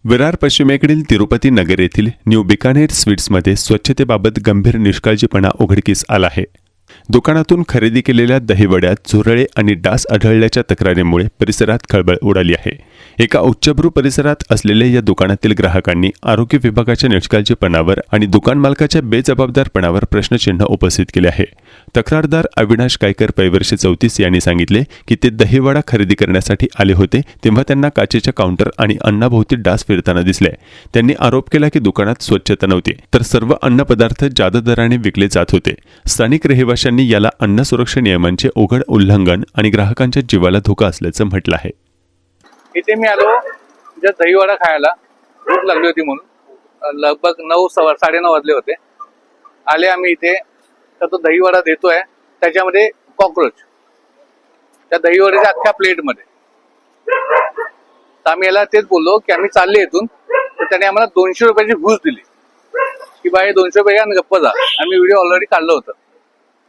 विरार पश्चिमेकडील तिरुपती नगर येथील न्यू बिकानेर स्वीट्समध्ये स्वच्छतेबाबत गंभीर निष्काळजीपणा उघडकीस आला आहे. दुकानातून खरेदी केलेल्या दहीवड्यात झुरळे आणि डास आढळल्याच्या तक्रारीमुळे परिसरात खळबळ उडाली आहे. एका उच्चभ्रू परिसरात असलेल्या या दुकानातील ग्राहकांनी आरोग्य विभागाच्या निष्काळजीपणावर आणि दुकान मालकाच्या बेजबाबदारपणावर प्रश्नचिन्ह उपस्थित केले आहे. तक्रारदार अविनाश कायकर पैवर्षे 34 यांनी सांगितले की ते दहीवडा खरेदी करण्यासाठी आले होते तेव्हा त्यांना काचेच्या काउंटर आणि अन्नाभोवती डास फिरताना दिसले. त्यांनी आरोप केला की दुकानात स्वच्छता नव्हती तर सर्व अन्नपदार्थ जादा दराने विकले जात होते. स्थानिक रहिवाशांनी याला अन्न सुरक्षा नियमांचे उघड उल्लंघन आणि ग्राहकांच्या जीवाला धोका असल्याचं म्हटलं आहे. इथे मी आलो ज्या दहीवडा खायला भूक लागली होती म्हणून लगभग 9-9:30 वाजले होते. आले आम्ही इथे तर तो दहीवडा देतोय त्याच्यामध्ये कॉक्रोच त्या दहीवड्याच्या अख्ख्या प्लेटमध्ये. तर आम्ही याला तेच बोललो की आम्ही चालले इथून तर त्याने आम्हाला 200 रुपयाची घूस दिली की बाई 200 रुपये घ्या गप्प जा. आम्ही व्हिडिओ ऑलरेडी काढलं होतं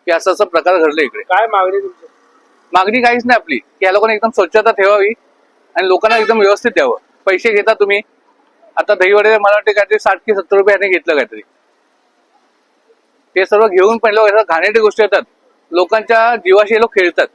की असं असं प्रकार घडलं इकडे. काय मागणी तुमची? मागणी काहीच नाही आपली की या लोकांनी एकदम स्वच्छता ठेवावी आणि लोकांना एकदम व्यवस्थित द्यावं. पैसे घेता तुम्ही. आता दहीवडे मला वाटते काहीतरी 60 की 70 रुपये याने घेतलं काहीतरी. ते सर्व घेऊन पहिलं घाणेरडी गोष्टी येतात. लोकांच्या जीवाशी लोक खेळतात.